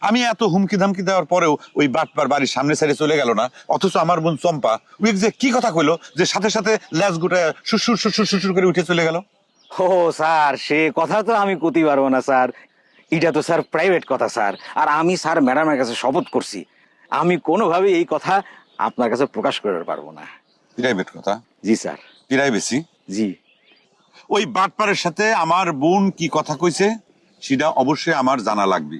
আমি এত হুমকি ধামকি দেওয়ার পরেও ওই বাটপার বাড়ির সামনে ছেড়ে চলে গেল না, অথচ আমার বোন চম্পা ওই যে কি কথা কইলো যে সাথে সাথে ল্যাজ গুটায় সুসুর সুসুর সুসুর করে উঠে চলে গেল। ও স্যার, সে কথা তো আমি কইতে পারবো না স্যার। এটা তো স্যার প্রাইভেট কথা স্যার। আর আমি স্যার ম্যাডামের কাছে শপথ করছি, আমি কোনোভাবে এই কথা আপনার কাছে প্রকাশ করতে পারবো না। প্রাইভেট কথা? জি স্যার। প্রাইভেসি? জি। ওই বাটপারের সাথে আমার বোন কি কথা কইছে সেটা অবশ্যই আমার জানা লাগবে।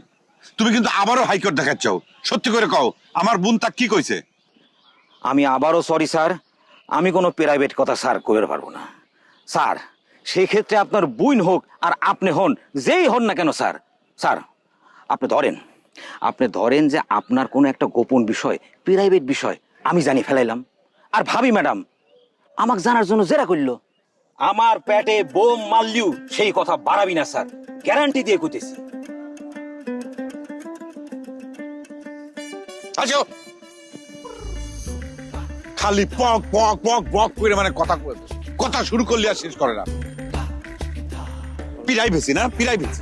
তুমি কিন্তু আবারও হাইকোর্ট দেখাচ্ছ, সত্যি করে কও আমার বোন তা কি কইছে। আমি আবারও সরি স্যার, আমি কোনো প্রাইভেট কথা স্যার কইতে পারবো না স্যার। সেই ক্ষেত্রে আপনার বুইন হোক আর আপনি হন, যেই হন না কেন স্যার, স্যার আপনি ধরেন যে আপনার কোনো একটা গোপন বিষয়, প্রাইভেট বিষয় আমি জানি ফেলাইলাম, আর ভাবি ম্যাডাম আমাকে জানার জন্য জেরা করলো, আমার পেটে বোম মারলিও সেই কথা বাড়াবি না স্যার, গ্যারান্টি দিয়ে কইতেছি। আচ্ছা, খালি পক পক পক পক করে মানে কথা শুরু করলে আর শেষ করে না। প্রাইভেসি না, প্রাইভেসি।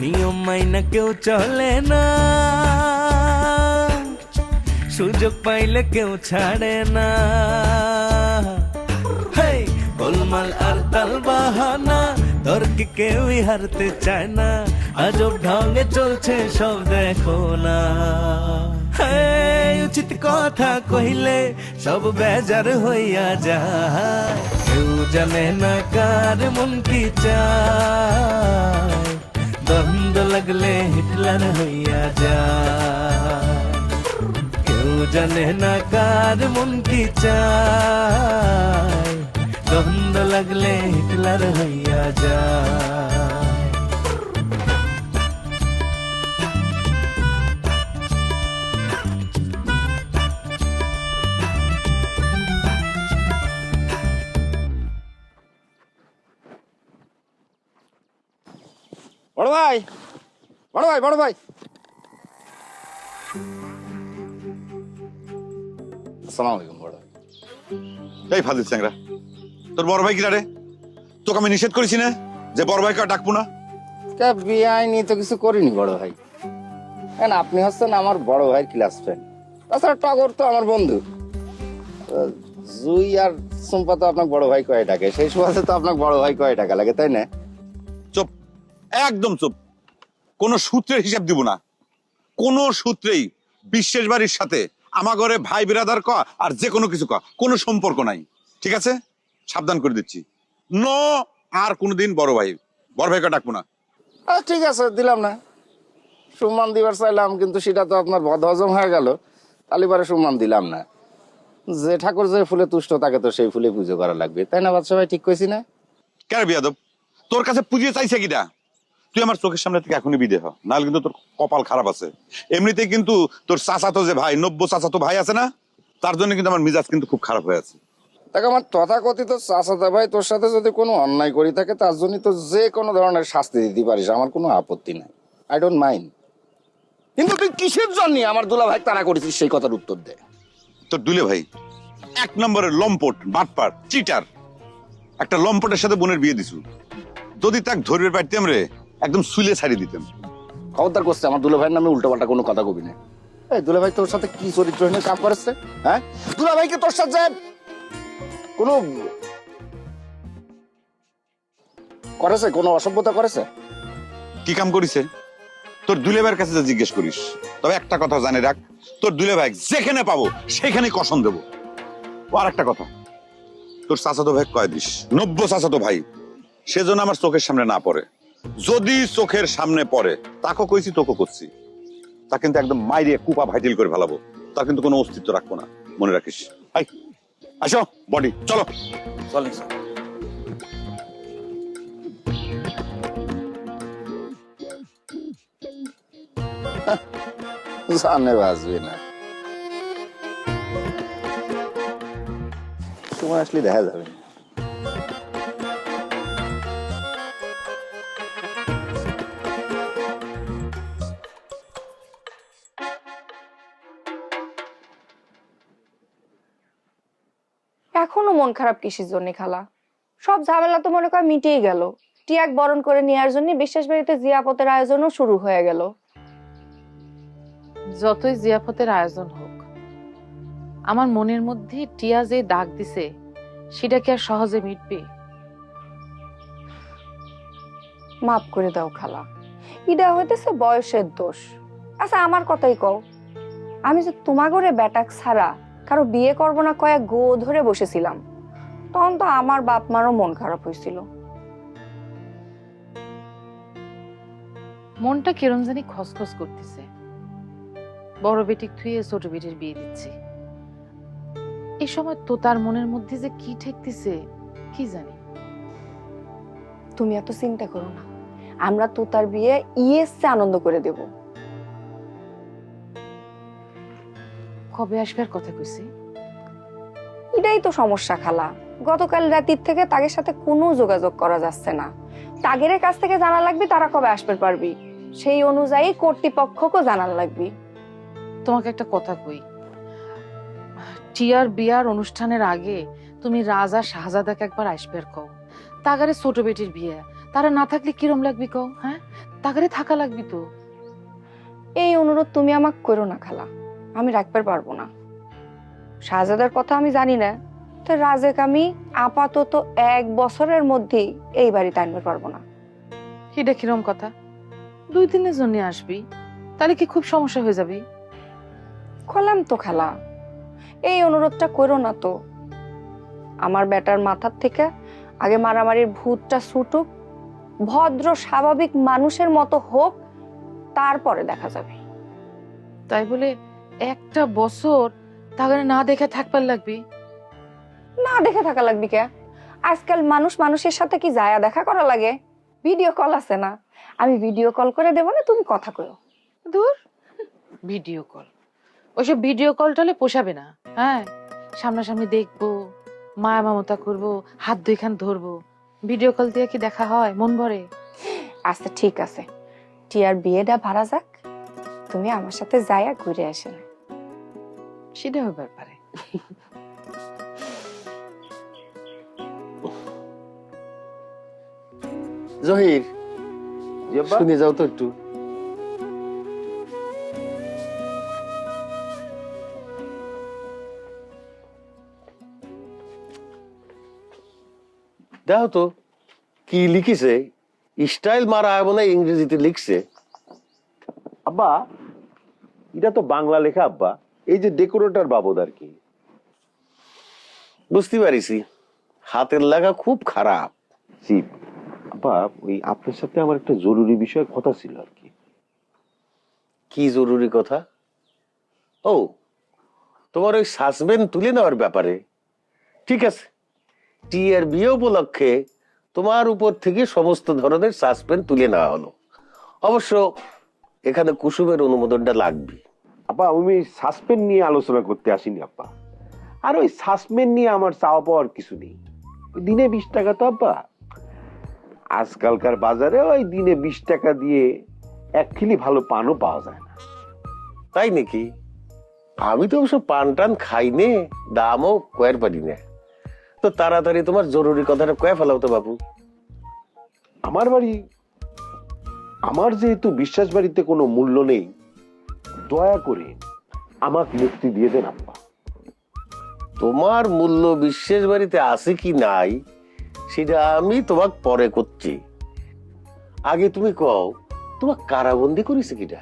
নিয়ম মাইনা কেউ চলে না, সুযোগ পাইলে কেউ ছাড়ে না। হেই, গোলমাল আর তাল বাহানা, তর্কে কেউই হারতে চায় না। আজব ঢঙ্গে চলছে সব দেখো না। হেই, উচিত কথা কহিলে সব বেজার হইয়া যায়। কেউ জানে না কার মন কি চায়, দ্বন্দ্ব লাগলে হিটলার হইয়া যায়। কেউ জানে না কার মন কি চায়, দ্বন্দ্ব লাগলে হিটলার হইয়া যায়। বড় ভাই, বড় ভাই, বড় ভাই, আসসালামু আলাইকুম বড় ভাই। এই ফাজিল চ্যাংরা, তোর বড় ভাই কিরা রে? তোকে আমি নিষেধ করেছি না যে বড় ভাইকে আর ডাকবো না? বিআইনি তো কিছু করিনি বড় ভাই, কেন আপনি হচ্ছেন আমার বড় ভাইয়ের ক্লাস ফ্রেন্ড, তাছাড়া টগর তো আমার বন্ধু। জুই আর সুম্পা তো আপনার বড় ভাই কয় টাকা, সেই সুবাদে তো আপনার বড় ভাই কয় টাকা লাগে, তাই না? চুপ, একদম চুপ। কোন সূত্রের হিসাব দিব না, কোন সূত্রেই বিশ্বের বাড়ির সাথে আমার ঘরে ভাই বিরাদার ক আর যে কোনো কিছু ক কোনো সম্পর্ক নাই, ঠিক আছে? সাবধান করে দিচ্ছি, নো আর কোনোদিন বড় ভাইকে ডাকবো না। ঠিক আছে, দিলাম না। সম্মান দিবার চাইলাম, কিন্তু সেটা তো আপনার বদহজম হয়ে গেল, তালিবারে সম্মান দিলাম না। যে ঠাকুর যে ফুলে তুষ্ট তাকে তো সেই ফুলে পুজো করা লাগবে, তাই না বাদশা ভাই? ঠিক কইছি না? কেন বিয়াদব, তোর কাছে পুজিয়ে চাইছে কিটা? তুই আমার চোখের সামনে থেকে এখনই বিদে হ, নাহলে কিন্তু তোর কপাল খারাপ আছে। এমনিতে কিন্তু তোর চাচাতো যে ভাই, নব্য চাচাতো ভাই আছে না, তার জন্য কিন্তু আমার মিজাজ কিন্তু খুব খারাপ হয়ে আছে। দেখ, আমার তথাকথিত চাচাতো ভাই তোর সাথে যদি কোনো অন্যায় করি থাকে, তার জন্য তো যে কোনো ধরনের শাস্তি দিতে পারিস, আমার কোনো আপত্তি নাই, আই ডোন্ট মাইন্ড। কিন্তু তুই কিসের জন্য আমার দুলা ভাই তারা করেছিস সেই কথার উত্তর দে। তোর দুলে ভাই এক নম্বরের লম্পট, বাটপার, চিটার। একটা লম্পটের সাথে বোনের বিয়ে দিছু, যদি তাক ধরে পাইতাম রে একদম সুলে ছাড়িয়ে দিতাম। খবরদার করছে আমার দুলা ভাইয়ের নামে উল্টো পাল্টা কোনো কথা কবি না। এই দুলা ভাই তোর সাথে কি চরিত্রহীন কাম করেছে? হ্যাঁ, দুলা ভাইকে তোর সাথে কোনো করেছে, কোনো অসভ্যতা করেছে? কি কাম করিছে তোর দুলে ভাইয়ের কাছে জিজ্ঞেস করিস। তবে একটা কথা জানে রাখ, তোর দুলে ভাই যেখানে পাবো সেখানে কসম দেবো। ও আর একটা কথা, তোর চাচাতো ভাই কয় দিস, নব্য চাচাতো ভাই, সেজন্য আমার চোখের সামনে না পড়ে। যদি চোখের সামনে পড়ে, তাকে কইছি তোকে করছি, তা কিন্তু একদম মাইরে কুপা ভাইটিল করে ফেলাবো, তার কিন্তু কোনো অস্তিত্ব রাখবো না, মনে রাখিস। আসো বডি, চলো চলেন স্যার। জানে বাঁচবি না, সময় আসলে দেখা যাবে না। এখনো মন খারাপ কিসের জন্য খালা? সব ঝামেলা তো মনে কর মিটেই গেল। টিয়াক বরণ করে নেওয়ার জন্য বিশ্বাস বাড়িতে জিয়াপতের আয়োজনও শুরু হয়ে গেল। যতই জিয়াফতের আয়োজন হোক, আমার মনের মধ্যে টিয়া যে ডাক দিছে সেটা কি আর সহজে মিটবে? মাফ করে দাও খালা, ইডা হইতেছে বয়সের দোষ। আচ্ছা আমার কথাই কও, আমি যে তোমাগরে বেটাক ছাড়া কারো বিয়ে করবো না কয়েক গো ধরে বসেছিলাম, তখন তো আমার বাপ মারও মন খারাপ হয়েছিল। মনটা কেরম জানি খসখস করতেছে। বড় বেটিক থুয়ে ছোট বেটির বিয়ে দিচ্ছি, এই সময় তো তার মনের মধ্যে যে কি ঠেকতেছে কি জানি। তুমি এত চিন্তা করো না, আমরা তো তার বিয়ে ইয়েসে আনন্দ করে দেব। কবে আসবার কথা কইছি? এটাই তো সমস্যা খালা, গতকাল রাতের থেকে তাদের সাথে কোনো যোগাযোগ করা যাচ্ছে না। তাগের কাছ থেকে জানা লাগবে তারা কবে আসবে পারবি, সেই অনুযায়ী কর্তৃপক্ষকে জানান লাগবে। তোমাকে একটা কথা কই, টিয়ার বিয়ার অনুষ্ঠানের আগে তুমি রাজা শাহজাদাকে একবার আসবার কও। তাগারে ছোট বেটির বিয়ে, তারা না থাকলে কিরম লাগবি কও? হ্যাঁ, তাগারে থাকা লাগবি তো। এই অনুরোধ তুমি আমাকে করো না খালা, আমি রাখবার পারবো না। শাহজাদার কথা আমি জানি না, তো রাজেক আমি আপাতত 1 বছরের মধ্যেই এই বাড়িতে আনবার পারবো না। এটা কিরম কথা? 2 দিনের জন্য আসবি, তাহলে কি খুব সমস্যা হয়ে যাবে? খোলাম তো খালা, এই অনুরোধটা করো না তো। আমার বেটার মাথার থেকে আগে মারামারির ভূতটা ছুটুক, ভদ্র স্বাভাবিক মানুষের মতো হোক, তারপরে দেখা যাবে। তাই বলে 1টা বছর তাগারে না দেখে থাকবার লাগবি? না দেখে থাকা লাগবে কে? আজকাল মানুষ মানুষের সাথে কি যায়া দেখা করা লাগে? ভিডিও কল আছে না, আমি ভিডিও কল করে দেবো না, তুমি কথা কয়ো। দূর, ভিডিও কল, ওইসব ভিডিও কল টলে পোষাবে না। হ্যাঁ, সামনাসামনি দেখবো, মায়া মমতা করবো, হাত 2খান ধরবো। ভিডিও কল দিয়ে কি দেখা হয়? মন ভরে? আচ্ছা ঠিক আছে, টিয়ার বিয়েটা ভাড়া যাক, তুমি আমার সাথে যায়া ঘুরে আসে না। সেটা হবার পারে। জহির, শুনে যাও তো একটু। দেখো তো কি লিখিছে, স্টাইল মারা মনে হয় ইংরেজিতে লিখছে। আব্বা এটা তো বাংলা লেখা আব্বা, এই যে ডেকোরেটর বাবদ আর কি। বুঝতে পারিছি, হাতের লাগা খুব খারাপ। জি আব্বা, ওই আপনার সাথে আমার একটা জরুরি বিষয়ে কথা ছিল আর কি। কি জরুরি কথা? ও, তোমার ওই সাসপেন্ড তুলে নেওয়ার ব্যাপারে। ঠিক আছে, টিয়ার বিয়ে উপলক্ষে তোমার উপর থেকে সমস্ত ধরনের সাসপেন্ড তুলে নেওয়া হলো। অবশ্য এখানে কুসুমের অনুমোদনটা লাগবে। আব্বা আমি সাসপেন্ড নিয়ে আলোচনা করতে আসিনি আব্বা, আর ওই সাসপেন্ড নিয়ে আমার চাওয়া পাওয়ার কিছু নেই। দিনে 20 টাকা তো আব্বা, আজকালকার বাজারে ওই দিনে 20 টাকা দিয়ে 1 খিলি ভালো পানও পাওয়া যায় না। তাই নাকি? আমি তো অবশ্য পান টান খাই নে, দামও কয়ের পারি না। তো তাড়াতাড়ি তোমার জরুরি কথাটা কয়ে ফেলাও তো বাবু। আমার যেহেতু বিশ্বাস বাড়িতে কোনো মূল্য নেই, দয়া করে আমাকে মুক্তি দিয়ে দেন আব্বা। তোমার মূল্য বিশ্বাস বাড়িতে আছে কি নাই সেটা আমি তোমাক পরে করছি। আগে তুমি কও, তোমার কারাবন্দি করেছে কিটা?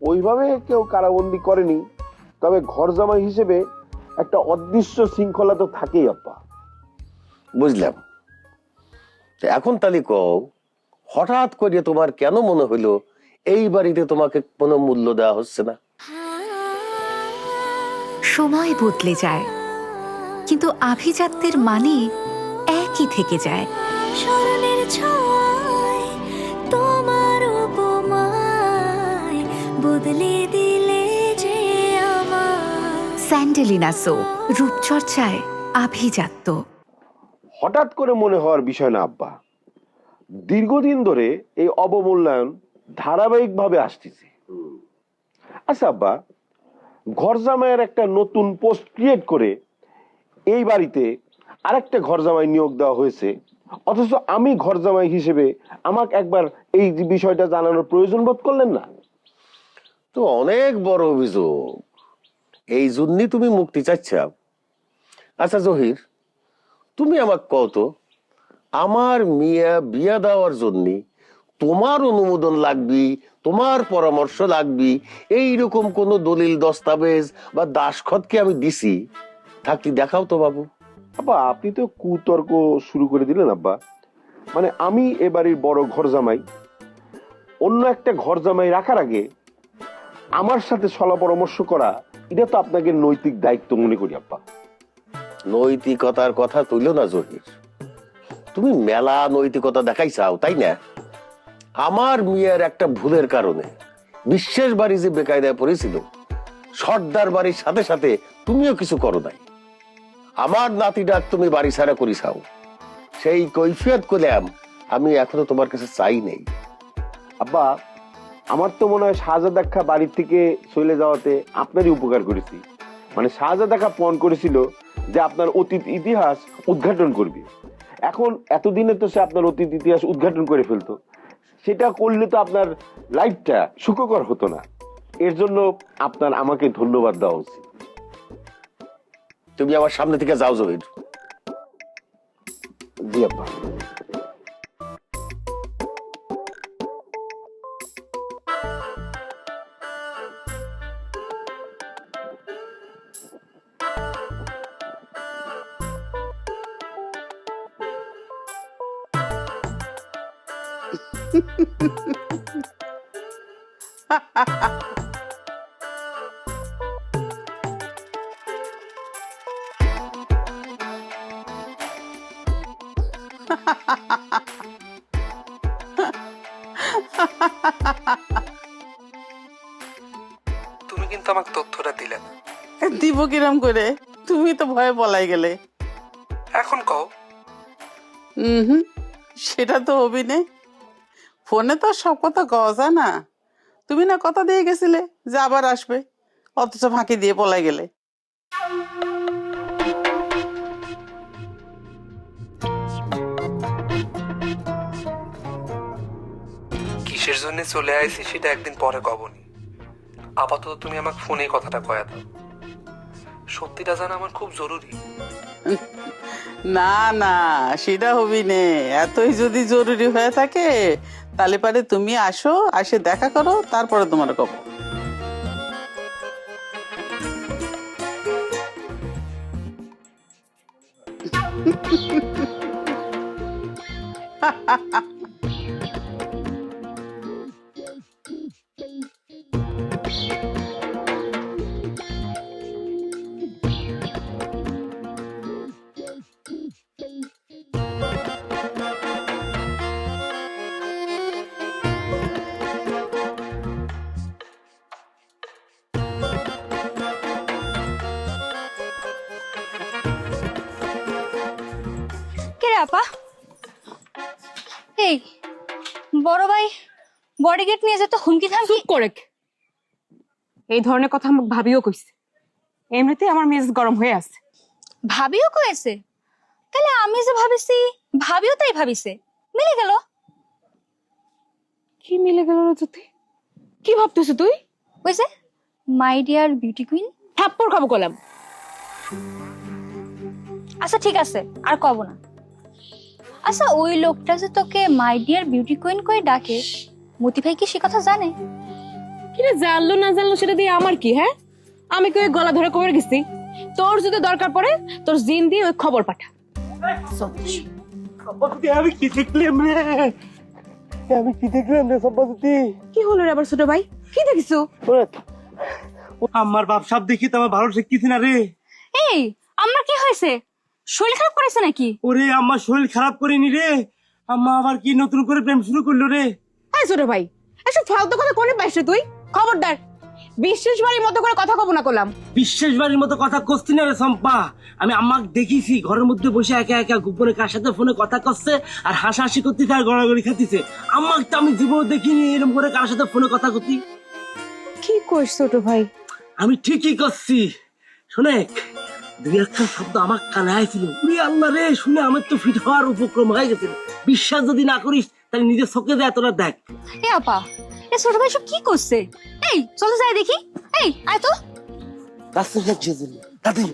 ওইভাবে কেউ কারাবন্দি করেনি, তবে ঘর জামাই হিসেবে একটা অদৃশ্য শৃঙ্খলা তো থাকেই আব্বা। বুঝলাম। তো এখন তাহলে কও, হঠাৎ করে তোমার কেন মনে হইলো এই বাড়িতে তোমাকে কোনো মূল্য দেওয়া হচ্ছে না? সময় বদলে যায়, কিন্তু আভিজাত্যের মানে একই থেকে যায়। স্মরণের ছোঁয়ায় তোমার উপমায় বদলে দিলে যে আমার। স্যান্ডেলিনা সো, রূপচর্চায় আভিজাত্য। হঠাৎ করে মনে হওয়ার বিষয় না আব্বা, দীর্ঘদিন ধরে এই অবমূল্যায়ন ধারাবাহিকভাবে আসতেছে। আচ্ছা আব্বা, ঘর জামাইয়ের একটা নতুন পোস্ট ক্রিয়েট করে এই বাড়িতে আরেকটা ঘর জামাই নিয়োগ দেওয়া হয়েছে, অথচ আমি ঘর জামাই হিসেবে আমাকে একবার এই বিষয়টা জানানোর প্রয়োজন বোধ করলেন না? তো অনেক বড় অভিযোগ, এই জন্যই তুমি মুক্তি চাচ্ছাও। আচ্ছা জহির, তুমি আমাকে কত, আমার মিয়া বিয়া দেওয়ার জন্য তোমার অনুমোদন লাগবে, তোমার পরামর্শ লাগবে, এইরকম কোন দলিল দস্তাবেজ বা দাসখতকে আমি দিছি থাকতে দেখাও তো বাবু। আব্বা আপনি তো কুতর্ক শুরু করে দিলেন আব্বা। মানে আমি এ বাড়ির বড় ঘর জামাই, অন্য একটা ঘর জামাই রাখার আগে আমার সাথে সলা পরামর্শ করা, এটা তো আপনাকে নৈতিক দায়িত্ব মনে করি আব্বা। নৈতিকতার কথা তুইলো না জহির, তুমি মেলা নৈতিকতা দেখাই চাও তাই না? আমার মিয়ার একটা ভুলের কারণে বিশেষ বাড়ি যে বেকায়দায় পড়েছিল, সর্দার বাড়ির সাথে সাথে তুমিও কিছু করো নাই। আমার নাতিটাক তুমি বাড়ি ছাড়া করি চাও, সেই কৈফিয়ত করলাম আমি এখনো তোমার কাছে চাই নেই। আব্বা আমার তো মনে হয় শাহজাদা খা বাড়ির থেকে চলে যাওয়াতে আপনারই উপকার করেছি। মানে শাহজাদা খা ফোন করেছিল যে আপনার অতীত ইতিহাস উদ্ঘাটন করবে। এখন এতদিনে তো সে আপনার অতীত ইতিহাস উদ্ঘাটন করে ফেলতো, সেটা করলে তো আপনার লাইফটা সুখকর হতো না। এর জন্য আপনার আমাকে ধন্যবাদ দেওয়া উচিত। তুমি আমার সামনে থেকে যাও জহির। জি আব্বা। তুমি কিন্তু আমাকে তথ্যটা দিলে না। দিব কিরম করে? তুমি তো ভয়ে বলাই গেলে। এখন কও। হুম, সেটা তো হবি না। ফোনে তো সব কথা কওয়া যায় না। তুমি না কথা দিয়ে গেছিলে যে আবার আসবে, অথচ ফাঁকি দিয়ে পলাই গেলে। কিসের জন্য চলে আইছি সেটা একদিন পরে কবনি। আপাতত তুমি আমাকে ফোনে কথাটা কয়া দাও। সত্যিটা জানা আমার খুব জরুরি। না না, সেটা হবি নে। এতই যদি জরুরি হয়ে থাকে তাহলে পারে তুমি আসো, আসে দেখা করো, তারপরে তোমার কব। কে রে আপা? এই বড় ভাই বডি গেট নিয়ে যেতে হুমকি থামকি করে। এই ধরনের কথা আমাকে ভাবিও কইছে। এমনিতে আমার মেজাজ গরম হয়ে আছে। ভাবিও কয়েছে? তাহলে আমি যে ভাবিছি ভাবিও তাই ভাবিছে, মিলে গেল। কি মিলে গেল রে জ্যোতি? কি ভাবতেছ তুই? ওই যে মাই ডিয়ার বিউটি কুইন। থাপ্পড় খাবো কলাম। আচ্ছা ঠিক আছে, আর কব না। আচ্ছা ওই লোকটা যে তোকে মাই ডিয়ার বিউটি কুইন কই ডাকে, মতি ভাই কি সে কথা জানে? কিরে জানলো না জানলো সেটা দিয়ে আমার কি? হ্যাঁ, আমি কি ওই গলা ধরে কবে গেছি? তোর যদি দরকার পড়ে তোর জিন দিয়ে ওই খবর পাঠা। আমি কি দেখলাম রে? আমি কি দেখলাম রে সম্পত্তি? কি হলো রে আবার ছোট ভাই? কি দেখিছো? আমার বাপ সাপ দেখি তো আমার ভালো শিখতেছি না রে। এই আমার কি হয়েছে? শরীর খারাপ করেছে নাকি? ওরে আমার শরীর খারাপ করিনি রে, আম্মা আবার কি নতুন করে প্রেম শুরু করলো রে। এই ছোট ভাই, এসব ফালতু কথা কোনে পাইছিস তুই? খবরদার, বিশেষ বাড়ির মতো করে কথা কব না কলাম। বিশ্বাস বাড়ির মতো কথা কস্তি না রে সম্পা। আমি আম্মাকে দেখিছি ঘরের মধ্যে বসে একা একা গোপনে কার সাথে ফোনে কথা করছে আর হাসাহাসি করতেছে আর গড়াগড়ি খাতিছে। আম্মাকে তো আমি জীবন দেখিনি এরকম করে কার সাথে ফোনে কথা করতি। কি কইস ছোট ভাই? আমি ঠিকই করছি। শোনে দুই একটা শব্দ আমার কানে আইছিল, উনি আল্লাহ রে, শুনে আমার তো ফিট হওয়ার উপক্রম হয়ে গেছে। বিশ্বাস যদি না করিস তাহলে নিজের চোখে দেয়, তোরা দেখ। এ আপা, এ ছোট ভাই সব কি করছে? এই চলো যাই দেখি। এই আয় তো। দাদি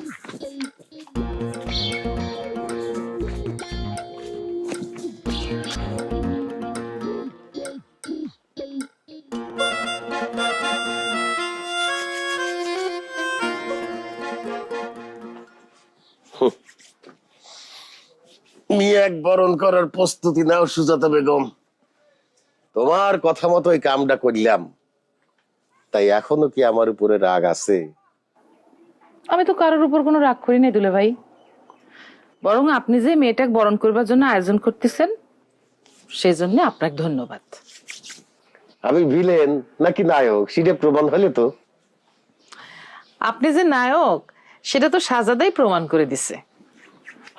মিয়াক বরণ করার প্রস্তুতি নাও সুজাতা বেগম। তোমার কথা মতো এই কামটা করলাম, তাই এখনো কি আমার উপরে রাগ আছে? আমি তো কারোর উপর কোনো রাগ করি নাই দুলে ভাই, বরং আপনি যে মেয়েটাকে বরণ করবার জন্য আয়োজন করতেছেন সেই জন্য আপনাকে ধন্যবাদ। আমি ভিলেন নাকি নায়ক সেটা প্রমাণ হলে তো। আপনি যে নায়ক সেটা তো শাহজাদাই প্রমাণ করে দিছে।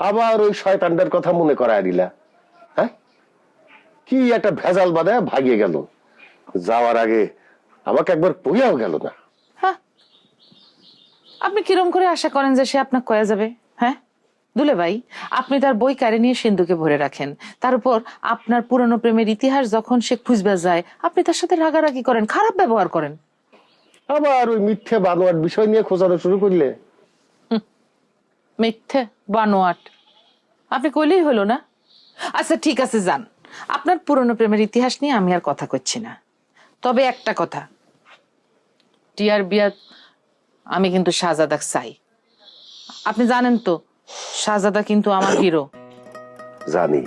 আবার ওই শয়তানটার কথা মনে করায় দিলা। হ্যাঁ, কি একটা ভেজাল বাঁধায় ভাগিয়ে গেল, যাওয়ার আগে আমাকে একবার কইয়াও গেল না। হ্যাঁ, আপনি কিরম করে আশা করেন যে সে আপনাকে কয়া যাবে? হ্যাঁ দুলে ভাই, আপনি তার বই কারে নিয়ে সিন্ধুকে ভরে রাখেন, তার উপর আপনার পুরনো প্রেমের ইতিহাস যখন সে খুঁজবে যায় আপনি তার সাথে রাগারাগি করেন, খারাপ ব্যবহার করেন। আবার ওই মিথ্যে বানোয়ার বিষয় নিয়ে খোঁজানো শুরু করলে। মিথ্যে বানোয়াট আপনি কইলেই হলো না? আচ্ছা ঠিক আছে, যান, আপনার পুরনো প্রেমের ইতিহাস নিয়ে আমি আর কথা করছি না। তবে একটা কথা, টিয়ার বিয়া আমি কিন্তু শাহজাদা চাই। আপনি জানেন তো শাহজাদা কিন্তু আমার হিরো। জানি,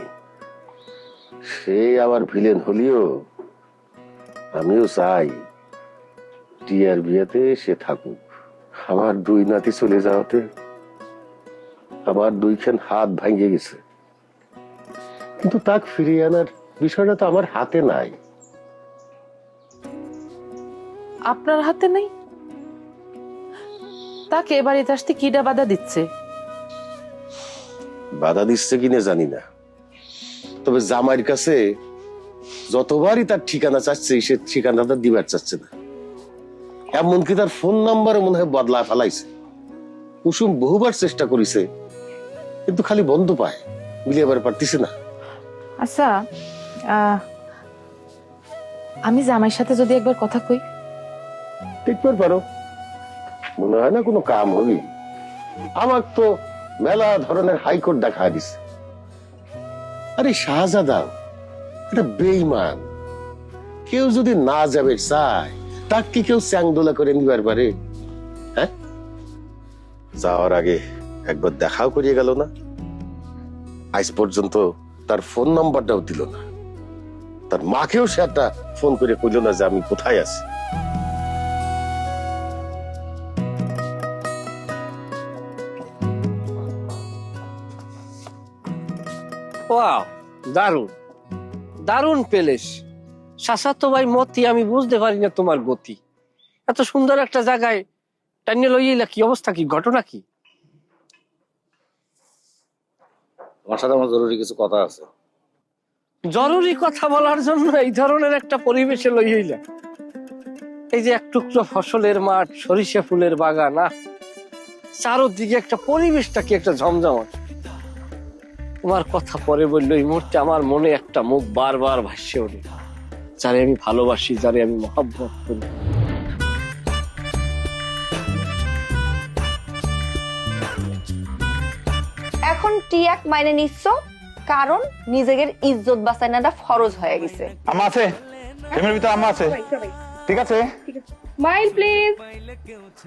সে আবার ভিলেন হলিও আমিও চাই টিয়ার বিয়েতে সে থাকুক। আমার দুই নাতি চলে যাওয়াতে আমার দুইখান হাত ভাঙে গেছে, কিন্তু তাক ফিরিয়ে আনার বিষয়টা তো আমার হাতে নাই। আপনার হাতে নেই? তাকে এবার এটা আসতে কিডা বাধা দিচ্ছে? বাধা দিচ্ছে কিনা জানি না, তবে জামাইয়ের কাছে যতবারই তার ঠিকানা চাচ্ছে সে ঠিকানাটা দিবার চাচ্ছে না। এমনকি তার ফোন নাম্বারও মনে হয় বদলা ফেলাইছে। কুসুম বহুবার চেষ্টা করেছে, কিন্তু খালি বন্ধ পায়, মিলিয়ে পারতেছে না। আচ্ছা, আমি জামাইয়ের সাথে যদি একবার কথা কই? দেখবার পারো, মনে হয় না কোনো কাম হবি। আমার তো মেলা ধরনের হাইকোর্ট দেখা দিছে। আরে শাহজাদা এটা বেঈমান, কেউ যদি না যাবে চায় তাকে কি কেউ চ্যাংদোলা করে নিবার পারে? হ্যাঁ, যাওয়ার আগে একবার দেখাও করিয়ে গেল না, আজ পর্যন্ত তার ফোন নাম্বারটাও দিল না, তার মাকেও সে একটা ফোন করে কইল না যে আমি কোথায় আছি। ওয়াও, দারুণ দারুণ পেলেস। শাসাতো ভাই মতি, আমি বুঝতে পারি না তোমার গতি। এত সুন্দর একটা জায়গায় টাইনে লইলা, কি অবস্থা, কি ঘটনা কি? তোমার সাথে আমার জরুরি কিছু কথা আছে। জরুরি কথা বলার জন্য এই ধরনের একটা পরিবেশে লইলা? এই যে এক টুকরো ফসলের মাঠ, সরিষা ফুলের বাগান, চারোদিকে একটা পরিবেশটা কি একটা ঝমঝমাট। তোমার কথা পরে বললো, এই মুহূর্তে আমার মনে একটা মুখ বারবার ভাসছে ওঠে, যারে আমি ভালোবাসি, যারে আমি মহব্বত করি। এখন টিয়াক মাইনে নিচ্ছ কারণ নিজেদের ইজ্জত বাঁচানোটা ফরজ হয়ে গেছে। আম্মা আছে, ফ্যামিলির ভিতরে আম্মা আছে, ঠিক আছে? Smile please.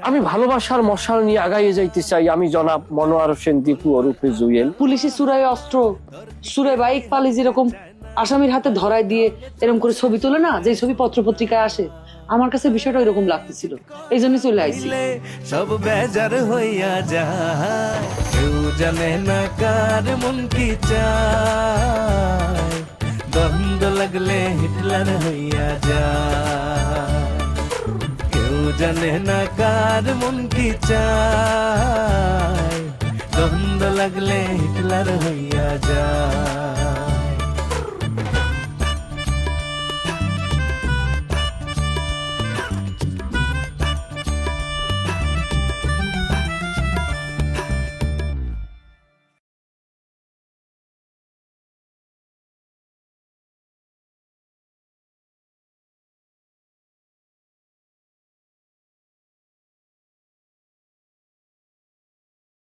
আমি ভালোবাসার মশাল নিয়ে আগাইয়ে যাইতে চাই। আমি জনাব মনোয়ার হোসেন দীপু ওরফে জুয়েল। পুলিশি চুরাই অস্ত্র, চুরাই বাইক পালি যেরকম আসামির হাতে ধরায় দিয়ে এরকম করে ছবি তোলে না, যে ছবি পত্র পত্রিকায় আসে, আমার কাছে বিষয়টা এরকম লাগতেছিল, এই জন্য চলে আইছি। সব বেজার হইয়া যায়, কেউ জানে না কার মন কি চায়, দ্বন্দ্ব লাগলে হিটলার হইয়া যায়, কেউ জানে না কার মন কি চায়, দ্বন্দ্ব লাগলে হিটলার হইয়া যায়।